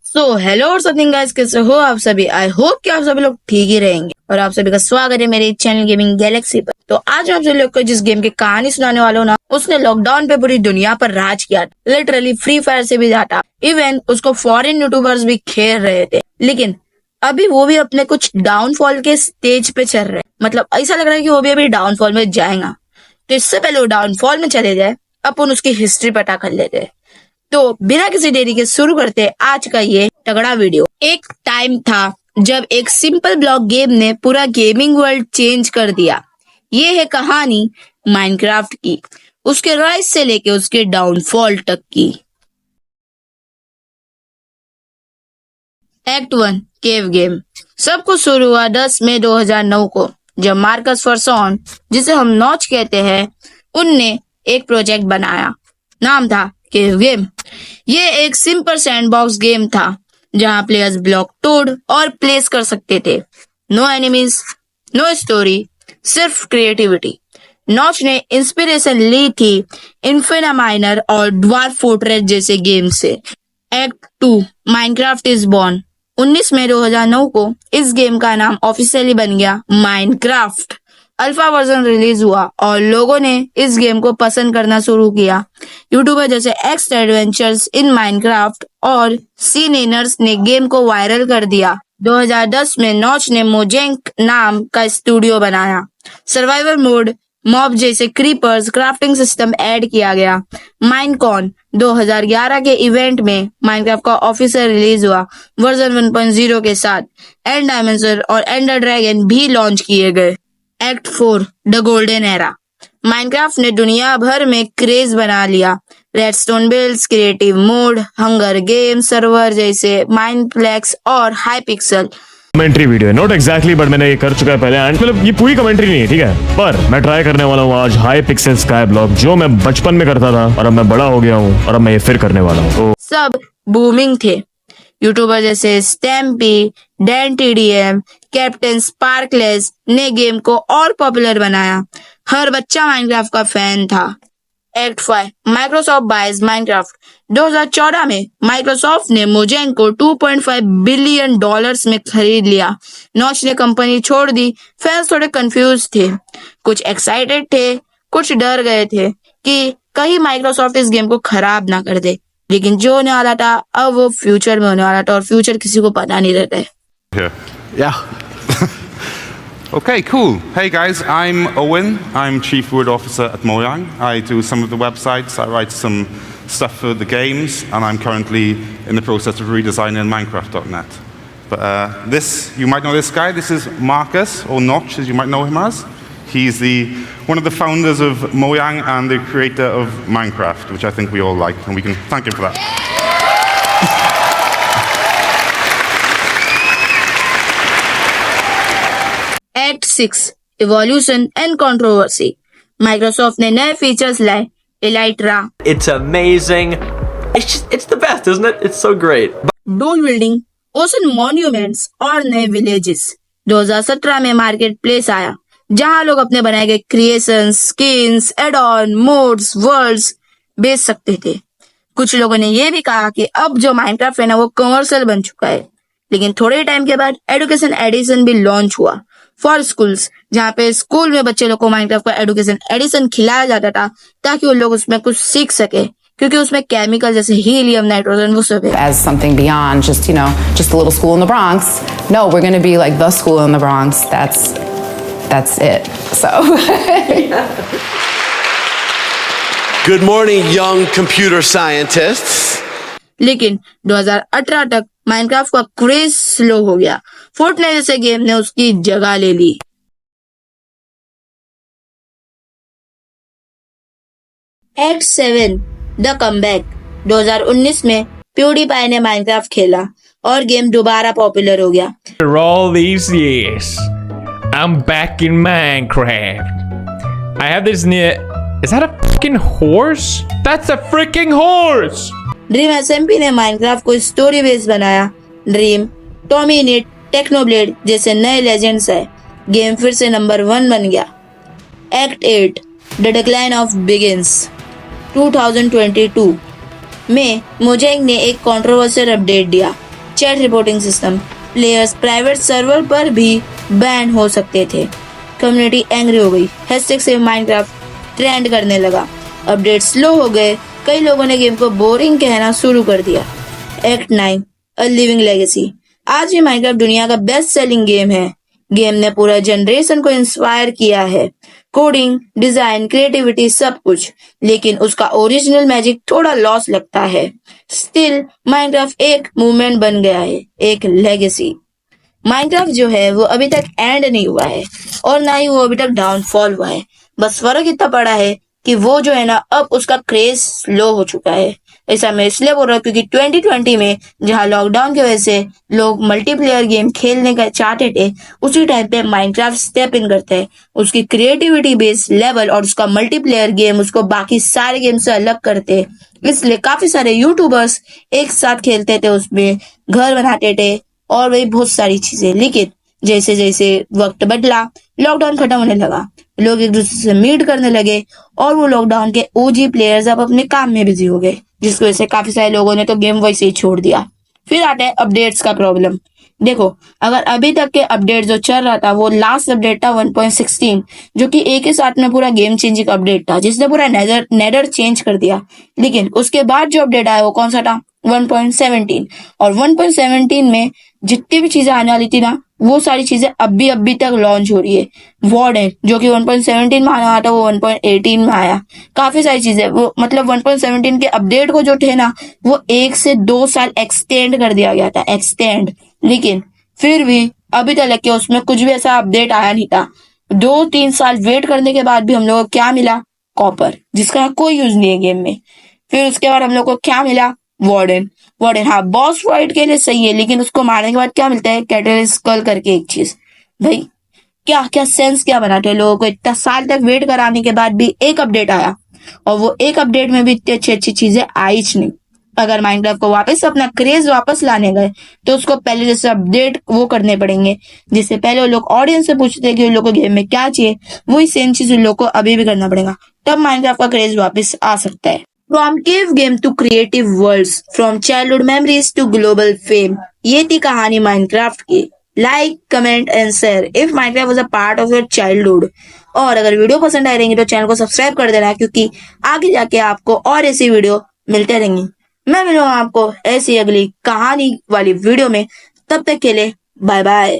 So hello और something guys, कैसे हो आप सभी। आई होप कि आप सभी लोग ठीक ही रहेंगे और आप सभी का स्वागत है मेरे चैनल गेमिंग गैलेक्सी पर। तो आज मैं आप सभी लोग को जिस गेम की कहानी सुनाने वाला हूँ ना, उसने लॉकडाउन पे पूरी दुनिया पर राज किया। लिटरली फ्री फायर से भी ज्यादा इवन उसको फॉरेन यूट्यूबर्स भी खेल रहे थे, लेकिन अभी वो भी अपने कुछ डाउनफॉल के स्टेज पे चल रहे हैं। मतलब ऐसा लग रहा है कि वो भी अभी डाउनफॉल में जाएगा। तो इससे पहले वो डाउनफॉल में चले जाए, अपन उसकी हिस्ट्री पता कर लेते हैं। तो बिना किसी देरी के शुरू करते हैं आज का ये तगड़ा वीडियो। एक टाइम था जब एक सिंपल ब्लॉक गेम ने पूरा गेमिंग वर्ल्ड चेंज कर दिया। ये है कहानी माइनक्राफ्ट की, उसके राइज से लेके उसके डाउनफॉल तक की। एक्ट 1 केव गेम। सब कुछ शुरू हुआ 10 मई 2009 को, जब मार्कस फर्सॉन, जिसे हम नॉच कहते हैं, उनने एक प्रोजेक्ट बनाया। नाम था केव गेम। ये एक सिंपल सैंडबॉक्स गेम था जहां प्लेयर्स ब्लॉक तोड़ और प्लेस कर सकते थे। नो एनिमीज, नो स्टोरी, सिर्फ क्रिएटिविटी। नॉच ने इंस्पिरेशन ली थी इन्फिना माइनर और ड्वार्फ फोर्ट्रेस जैसे गेम से। Act 2 Minecraft is born. 19 मई 2009 को इस गेम का नाम ऑफिशियली बन गया माइनक्राफ्ट। अल्फा वर्जन रिलीज हुआ और लोगों ने इस गेम को पसंद करना शुरू किया। यूट्यूबर जैसे एक्स एडवेंचर्स इन माइनक्राफ्ट और सीनेनर्स ने गेम को वायरल कर दिया। 2010 में नॉच ने मोजेंक नाम का स्टूडियो बनाया। सर्वाइवल मोड, मॉब जैसे क्रीपर्स, क्राफ्टिंग सिस्टम ऐड किया गया। माइनकॉन 2011 के इवेंट में माइनक्राफ्ट का ऑफिशियल रिलीज हुआ वर्जन 1.0 के साथ। एंड डायमेंशन और एंडर ड्रैगन भी लॉन्च किए गए। Act 4 the golden era. Minecraft ने दुनिया भर में क्रेज बना लिया। Redstone builds, creative mode, hunger game server जैसे माइनप्लेक्स और हाई पिक्सल। कमेंट्री वीडियो है, नॉट एग्जैक्टली, बट मैंने ये कर चुका है पहले। एंड मतलब ये पूरी कमेंट्री नहीं है, ठीक है, पर मैं ट्राई करने वाला हूँ आज हाई पिक्सल स्काई ब्लॉक, जो मैं बचपन में करता था और अब मैं बड़ा हो गया हूँ और अब मैं ये फिर करने वाला हूँ। तो सब बूमिंग थे। यूट्यूबर जैसे स्टैम्पी, डैन टीडीएम, कैप्टन स्पार्कलेस ने गेम को और पॉपुलर बनाया। हर बच्चा माइनक्राफ्ट का फैन था। Act 5 Microsoft buys Minecraft. 2014 में माइक्रोसॉफ्ट ने मोजेंक को $2.5 बिलियन में खरीद लिया। नॉच ने कंपनी छोड़ दी। फैंस थोड़े कंफ्यूज थे, कुछ एक्साइटेड थे, कुछ डर गए थे कि कहीं माइक्रोसॉफ्ट इस गेम को खराब ना कर दे। लेकिन जो होने वाला था अब वो फ्यूचर में होने वाला था, और फ्यूचर किसी को पता नहीं रहता है। Yeah. Okay, cool. Hey guys, I'm Owen. I'm Chief Word Officer at Mojang. I do some of the websites, I write some stuff for the games, and I'm currently in the process of redesigning Minecraft.net. But this, you might know this guy. This is Marcus, or Notch, as you might know him as. He's one of the founders of Mojang and the creator of Minecraft, which I think we all like, and we can thank him for that. Act 6 evolution and controversy. Microsoft ने नए features लाए। Elytra, It's amazing. It's the best, isn't it? It's so great. डोल building, ocean monuments और नए villages. 2017 में market place आया, जहां लोग अपने बनाए गए creations, skins, add on, mods, worlds बेच सकते थे। कुछ लोगों ने यह भी कहा कि अब जो माइनक्राफ्ट है ना, वो कमर्शियल बन चुका है। लेकिन थोड़े टाइम के बाद एडुकेशन एडिशन भी लॉन्च हुआ फॉर स्कूल्स, जहाँ पे स्कूल में बच्चे लोग को माइनक्राफ्ट का एडुकेशन एडिशन खिलाया जाता था ताकि वो लोग उसमें कुछ सीख सके, क्योंकि उसमें केमिकल जैसे हीलियम, नाइट्रोजन, वो सब है। As something beyond just, just a little school in the Bronx. No, we're going to be like the school in the Bronx. That's it. So. Good morning, young computer scientists. लेकिन 2018 तक Minecraft का craze slow हो गया। Fortnite जैसे game ने उसकी जगह ले ली। Act 7 the comeback. 2019 में प्यूडीपाई ने माइनक्राफ्ट खेला और गेम दोबारा पॉपुलर हो गया। After all these years, I'm back in Minecraft. I have this new. Is that a fucking horse? That's a freaking horse! Dream SMP ने माइनक्राफ्ट को story base बनाया। ड्रीम, टॉमीनिट, टेक्नोब्लेड जैसे नए लेजेंड्स आए। गेम फिर से नंबर 1 बन गया। Act 8 the decline of begins. 2022 में मोजेंक ने एक कंट्रोवर्शियल अपडेट दिया। Chat reporting system, players private server पर भी बैन हो सकते थे। कम्युनिटी एंग्री हो गई, हैशटैग सेव माइनक्राफ्ट ट्रेंड करने लगा, अपडेट स्लो हो गए, कई लोगों ने गेम को बोरिंग कहना शुरू कर दिया। Act 9 a living legacy. आज भी माइनक्राफ्ट दुनिया का बेस्ट सेलिंग गेम है। गेम ने पूरा जनरेशन को इंस्पायर किया है, कोडिंग, डिजाइन, क्रिएटिविटी सब कुछ, लेकिन उसका ओरिजिनल मैजिक थोड़ा लॉस लगता है। स्टिल माइनक्राफ्ट एक मूवमेंट बन गया है, एक लेगेसी। माइनक्राफ्ट जो है वो अभी तक एंड नहीं हुआ है और ना ही वो अभी तक डाउनफॉल हुआ है। बस फर्क इतना पड़ा है कि वो जो है ना अब उसका क्रेज स्लो हो चुका है। ऐसा मैं इसलिए बोल रहा हूँ क्योंकि 2020 में जहाँ लॉकडाउन की वजह से लोग मल्टीप्लेयर गेम खेलने का चाहते थे, उसी टाइम पे माइनक्राफ्ट स्टेप इन करते हैं। उसकी क्रिएटिविटी बेस्ड लेवल और उसका मल्टीप्लेयर गेम उसको बाकी सारे गेम से अलग करते, इसलिए काफी सारे यूट्यूबर्स एक साथ खेलते थे, उसमें घर बनाते थे और वही बहुत सारी चीजें। लेकिन जैसे जैसे वक्त बदला, लॉकडाउन खत्म होने लगा, लोग एक दूसरे से मीट करने लगे और वो लॉकडाउन के ओजी प्लेयर्स अब अपने काम में बिजी हो गए, जिसकी वजह से काफी सारे लोगों ने तो गेम वैसे ही छोड़ दिया। फिर आता है अपडेट्स का प्रॉब्लम। देखो, अगर अभी तक के अपडेट जो चल रहा था वो लास्ट अपडेट था 1.16, जो कि एक ही साथ में पूरा गेम चेंजिंग अपडेट था, जिसने पूरा नेदर चेंज कर दिया। लेकिन उसके बाद जो अपडेट आया वो कौन सा था? 1.17। और 1.17 में जितनी भी चीजें आने वाली थी ना, वो सारी चीजें अभी तक लॉन्च हो रही है। वार्डन जो कि 1.17 में आया था वो 1.18 में आया। काफी सारी चीजें वो मतलब 1.17 के अपडेट को जो थे ना वो 1 से 2 साल एक्सटेंड कर दिया गया था, एक्सटेंड। लेकिन फिर भी अभी तक के उसमें कुछ भी ऐसा अपडेट आया नहीं था। 2-3 साल वेट करने के बाद भी हम लोगों को क्या मिला? कॉपर, जिसका कोई यूज नहीं है गेम में। फिर उसके बाद हम लोग को क्या मिला? वार्डन। हाँ, बॉस फाइट के लिए सही है, लेकिन उसको मारने के बाद क्या मिलता है? कैटलिस्ट स्कल करके एक चीज। भाई क्या सेंस क्या बनाते हैं लोगों को? इतना साल तक वेट कराने के बाद भी एक अपडेट आया और वो एक अपडेट में भी इतनी अच्छी चीजें आई नहीं। अगर माइनक्राफ्ट को वापस अपना क्रेज वापस लाने गए तो उसको पहले जैसे अपडेट वो करने पड़ेंगे, जिससे पहले वो लोग ऑडियंस से पूछते हैं कि उन लोग को गेम में क्या चाहिए, वही सेम चीज उन लोग को अभी भी करना पड़ेगा, तब माइनक्राफ्ट का क्रेज वापस आ सकता है। From cave game to creative worlds, from childhood memories to global fame, ये थी कहानी माइनक्राफ्ट की। Like, comment and share if Minecraft was a part of your childhood. और अगर वीडियो पसंद आए रहेंगे तो चैनल को सब्सक्राइब कर देना, क्योंकि आगे जाके आपको और ऐसी वीडियो मिलते रहेंगे। मैं मिलूंगा आपको ऐसी अगली कहानी वाली वीडियो में, तब तक के लिए बाय बाय।